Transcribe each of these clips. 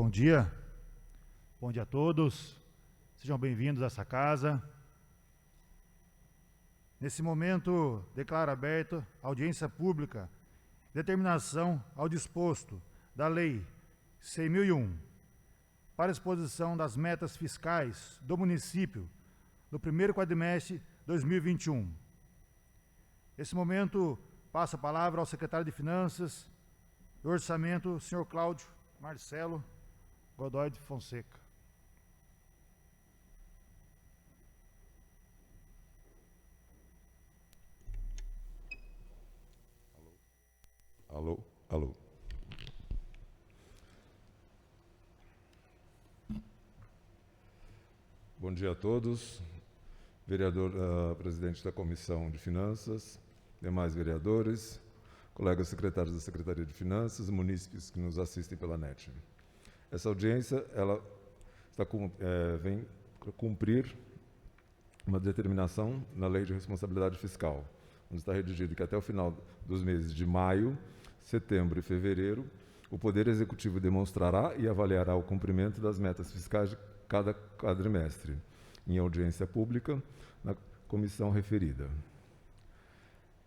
Bom dia a todos, sejam bem-vindos a essa casa. Nesse momento, declaro aberta a audiência pública, determinação ao disposto da Lei 100.001, para exposição das metas fiscais do município no primeiro quadrimestre de 2021. Nesse momento, passo a palavra ao secretário de Finanças e Orçamento, senhor Cláudio Marcelo Godoy de Fonseca. Alô. Bom dia a todos. Vereador, presidente da Comissão de Finanças, demais vereadores, colegas secretários da Secretaria de Finanças, munícipes que nos assistem pela NET. Essa audiência vem cumprir uma determinação na Lei de Responsabilidade Fiscal, onde está redigido que até o final dos meses de maio, setembro e fevereiro, o Poder Executivo demonstrará e avaliará o cumprimento das metas fiscais de cada quadrimestre, em audiência pública, na comissão referida.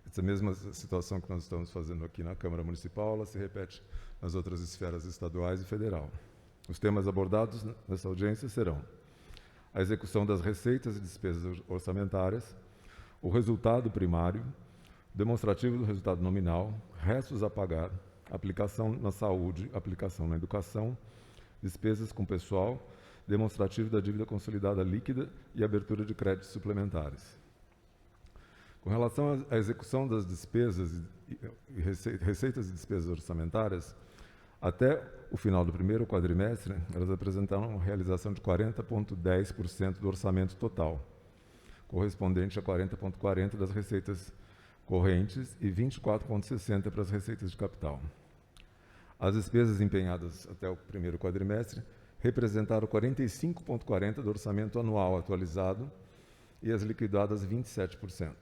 Essa mesma situação que nós estamos fazendo aqui na Câmara Municipal, ela se repete nas outras esferas estaduais e federal. Os temas abordados nessa audiência serão a execução das receitas e despesas orçamentárias, o resultado primário, demonstrativo do resultado nominal, restos a pagar, aplicação na saúde, aplicação na educação, despesas com pessoal, demonstrativo da dívida consolidada líquida e abertura de créditos suplementares. Com relação à execução das despesas e receitas e despesas orçamentárias, até o final do primeiro quadrimestre, elas apresentaram uma realização de 40,10% do orçamento total, correspondente a 40,40% das receitas correntes e 24,60% para as receitas de capital. As despesas empenhadas até o primeiro quadrimestre representaram 45,40% do orçamento anual atualizado e as liquidadas 27%.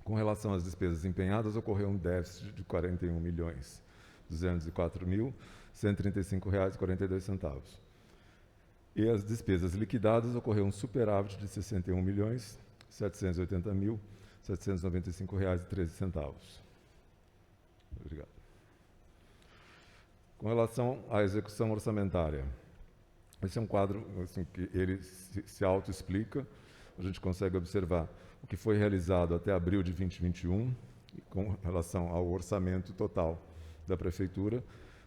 Com relação às despesas empenhadas, ocorreu um déficit de R$ 41.204.135,42. E as despesas liquidadas, ocorreu um superávit de R$ 61.780.795,13. Obrigado. Com relação à execução orçamentária, esse é um quadro assim, que ele se autoexplica. A gente consegue observar o que foi realizado até abril de 2021, com relação ao orçamento total da Prefeitura,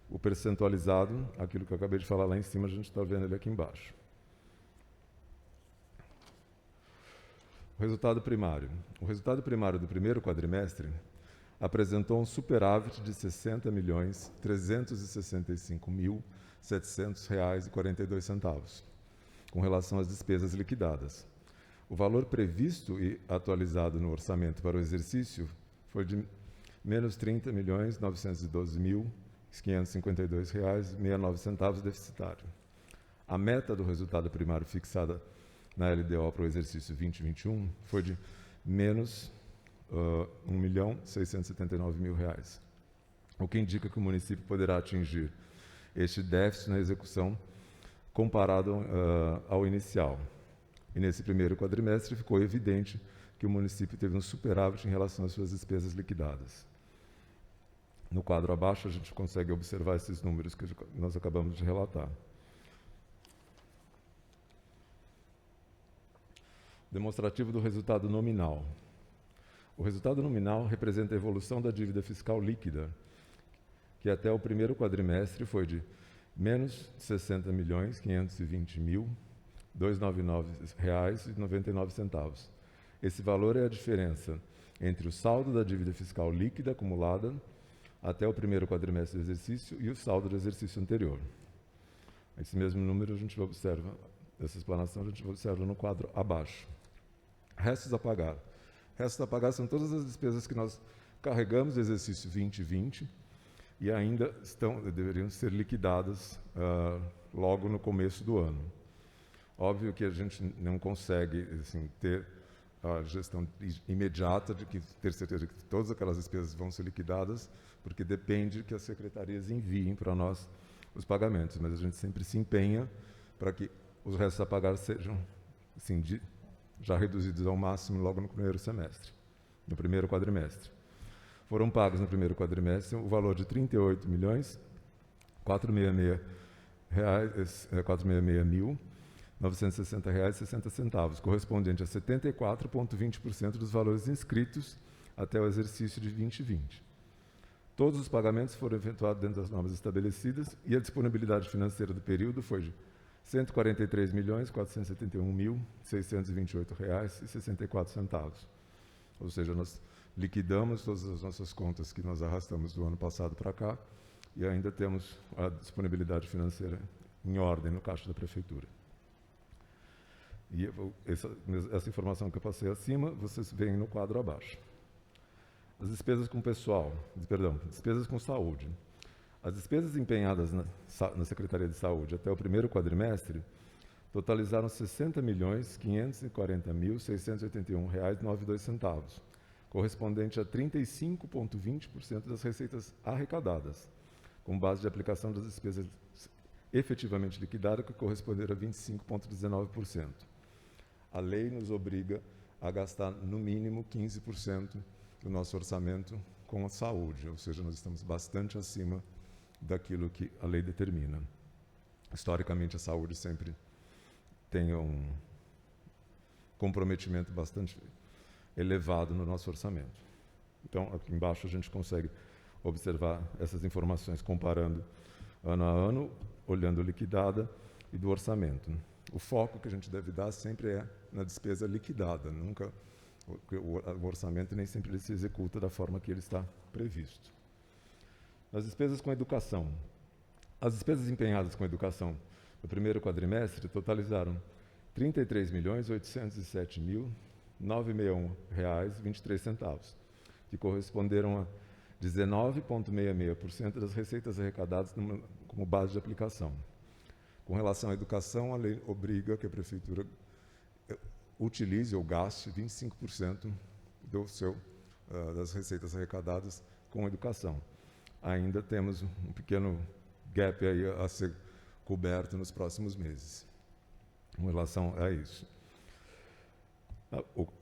o percentualizado, aquilo que eu acabei de falar lá em cima, a gente está vendo ele aqui embaixo. O resultado primário. O resultado primário do primeiro quadrimestre apresentou um superávit de R$ 60.365.700,42, com relação às despesas liquidadas. O valor previsto e atualizado no orçamento para o exercício foi de menos R$ 30.912.552,69 deficitário. A meta do resultado primário fixada na LDO para o exercício 2021 foi de menos R$ 1.679.000, o que indica que o município poderá atingir este déficit na execução comparado ao inicial. E nesse primeiro quadrimestre ficou evidente que o município teve um superávit em relação às suas despesas liquidadas. No quadro abaixo, a gente consegue observar esses números que nós acabamos de relatar. Demonstrativo do resultado nominal. O resultado nominal representa a evolução da dívida fiscal líquida, que até o primeiro quadrimestre foi de menos R$ 60.520.299,99. Esse valor é a diferença entre o saldo da dívida fiscal líquida acumulada até o primeiro quadrimestre do exercício e o saldo do exercício anterior. Esse mesmo número a gente observa, essa explanação a gente observa no quadro abaixo. Restos a pagar. Restos a pagar são todas as despesas que nós carregamos do exercício 2020 e ainda deveriam ser liquidadas logo no começo do ano. Óbvio que a gente não consegue assim, ter a gestão imediata de que ter certeza de que todas aquelas despesas vão ser liquidadas, porque depende que as secretarias enviem para nós os pagamentos, mas a gente sempre se empenha para que os restos a pagar sejam assim, já reduzidos ao máximo logo no primeiro semestre, no primeiro quadrimestre. Foram pagos no primeiro quadrimestre o valor de R$ 38.466.960,60, correspondente a 74,20% dos valores inscritos até o exercício de 2020. Todos os pagamentos foram efetuados dentro das normas estabelecidas e a disponibilidade financeira do período foi de R$ 143.471.628,64. Ou seja, nós liquidamos todas as nossas contas que nós arrastamos do ano passado para cá e ainda temos a disponibilidade financeira em ordem no caixa da Prefeitura. E essa informação que eu passei acima, vocês veem no quadro abaixo. As despesas com despesas com saúde. As despesas empenhadas na Secretaria de Saúde até o primeiro quadrimestre totalizaram R$ 60.540.681,92, correspondente a 35,20% das receitas arrecadadas, com base de aplicação das despesas efetivamente liquidadas, que corresponderam a 25,19%. A lei nos obriga a gastar, no mínimo, 15% do nosso orçamento com a saúde, ou seja, nós estamos bastante acima daquilo que a lei determina. Historicamente, a saúde sempre tem um comprometimento bastante elevado no nosso orçamento. Então, aqui embaixo a gente consegue observar essas informações comparando ano a ano, olhando liquidada e do orçamento. O foco que a gente deve dar sempre é na despesa liquidada, nunca o orçamento nem sempre ele se executa da forma que ele está previsto. As despesas com educação. As despesas empenhadas com educação no primeiro quadrimestre totalizaram R$ 33.807.961,23, que corresponderam a 19,66% das receitas arrecadadas como base de aplicação. Com relação à educação, a lei obriga que a Prefeitura utilize ou gaste 25% das receitas arrecadadas com educação. Ainda temos um pequeno gap aí a ser coberto nos próximos meses, com relação a isso.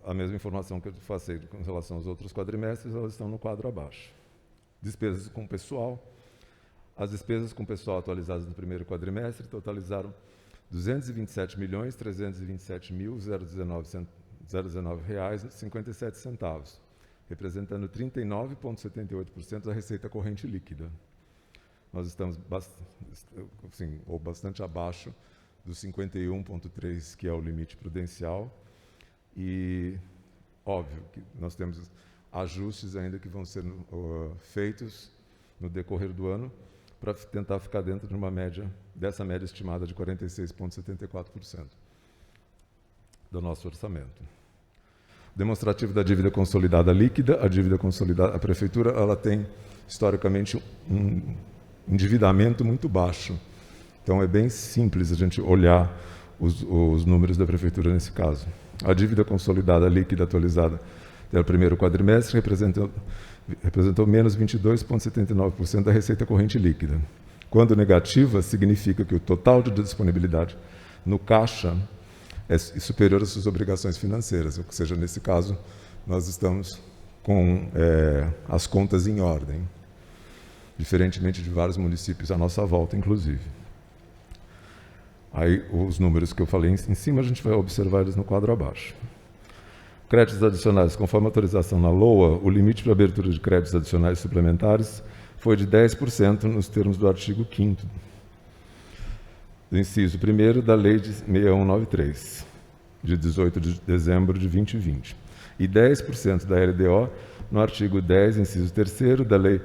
A mesma informação que eu passei com relação aos outros quadrimestres, elas estão no quadro abaixo. Despesas com pessoal. As despesas com pessoal atualizadas no primeiro quadrimestre totalizaram R$ 227.327.019,57, representando 39,78% da receita corrente líquida. Nós estamos bastante abaixo dos 51,3%, que é o limite prudencial, e óbvio que nós temos ajustes ainda que vão ser feitos no decorrer do ano para tentar ficar dentro de uma média, dessa média estimada de 46,74% do nosso orçamento. Demonstrativo da dívida consolidada líquida. A dívida consolidada, a Prefeitura, ela tem historicamente um endividamento muito baixo. Então é bem simples a gente olhar os números da Prefeitura nesse caso. A dívida consolidada líquida atualizada pelo primeiro quadrimestre representou menos 22,79% da receita corrente líquida. Quando negativa, significa que o total de disponibilidade no caixa é superior às suas obrigações financeiras, ou seja, nesse caso, nós estamos com as contas em ordem, diferentemente de vários municípios à nossa volta, inclusive. Aí, os números que eu falei em cima, a gente vai observar eles no quadro abaixo. Créditos adicionais. Conforme a autorização na LOA, o limite para abertura de créditos adicionais suplementares foi de 10% nos termos do artigo 5º do inciso 1º da Lei de 6193, de 18 de dezembro de 2020, e 10% da LDO no artigo 10, inciso 3º da Lei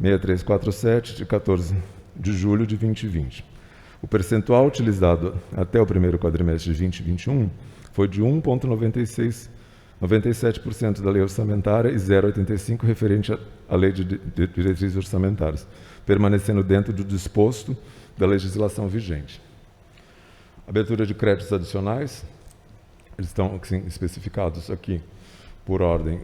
6347, de 14 de julho de 2020. O percentual utilizado até o primeiro quadrimestre de 2021 foi de 1,97% da lei orçamentária e 0,85% referente à lei de diretrizes orçamentárias, permanecendo dentro do disposto da legislação vigente. Abertura de créditos adicionais, eles estão especificados aqui por ordem,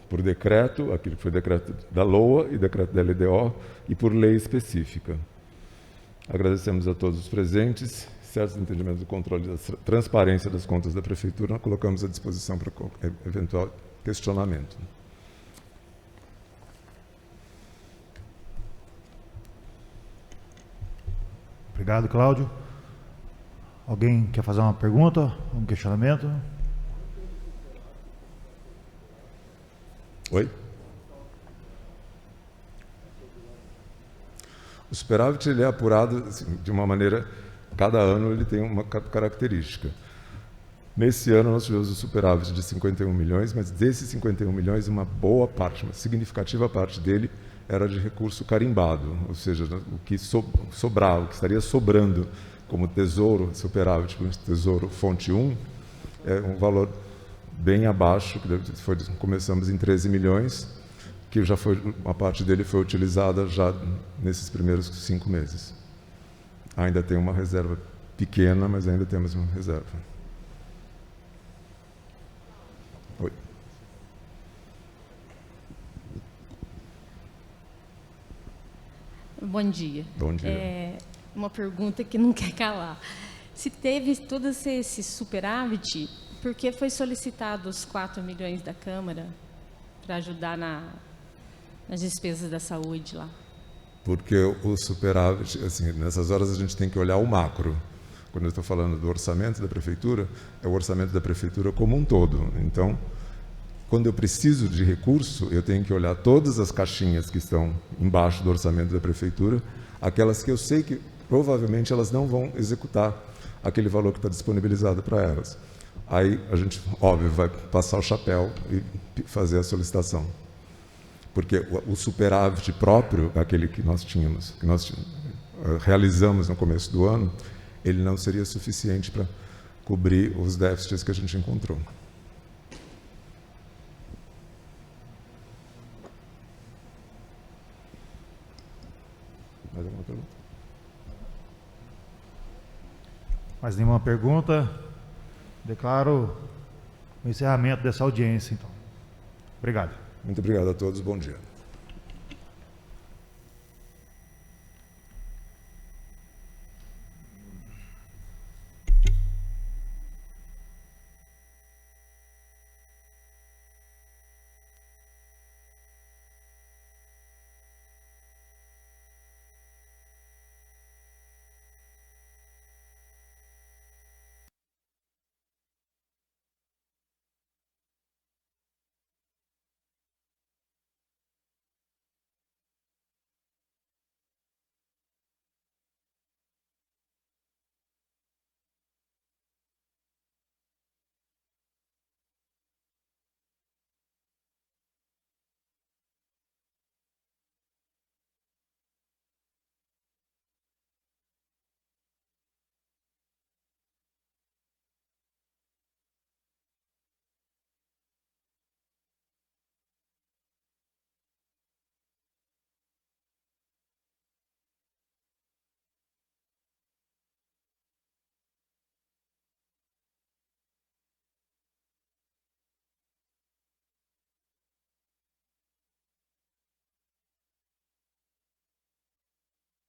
por decreto, aquilo que foi decreto da LOA e decreto da LDO, e por lei específica. Agradecemos a todos os presentes. Certos entendimentos do controle da transparência das contas da Prefeitura, nós colocamos à disposição para qualquer eventual questionamento. Obrigado, Cláudio. Alguém quer fazer uma pergunta, um questionamento? Oi? O superávit ele é apurado assim, de uma maneira, cada ano ele tem uma característica. Nesse ano nós tivemos o superávit de 51 milhões, mas desses 51 milhões, uma boa parte, uma significativa parte dele era de recurso carimbado, ou seja, o que sobrava, o que estaria sobrando como tesouro, superávit, tesouro fonte 1, é um valor bem abaixo, que começamos em 13 milhões, que já foi, uma parte dele foi utilizada já nesses primeiros 5 meses. Ainda tem uma reserva pequena, mas ainda temos uma reserva. Oi. Bom dia. Bom dia. Uma pergunta que não quer calar. Se teve todo esse superávit, por que foi solicitado os 4 milhões da Câmara para ajudar nas despesas da saúde lá? Porque o superávit, assim, nessas horas a gente tem que olhar o macro. Quando eu estou falando do orçamento da Prefeitura, é o orçamento da Prefeitura como um todo. Então, quando eu preciso de recurso, eu tenho que olhar todas as caixinhas que estão embaixo do orçamento da Prefeitura, aquelas que eu sei que provavelmente elas não vão executar aquele valor que está disponibilizado para elas. Aí a gente, óbvio, vai passar o chapéu e fazer a solicitação. Porque o superávit próprio, aquele que nós tínhamos, realizamos no começo do ano, ele não seria suficiente para cobrir os déficits que a gente encontrou. Mais alguma pergunta? Mais nenhuma pergunta? Declaro o encerramento dessa audiência, então. Obrigado. Muito obrigado a todos, bom dia.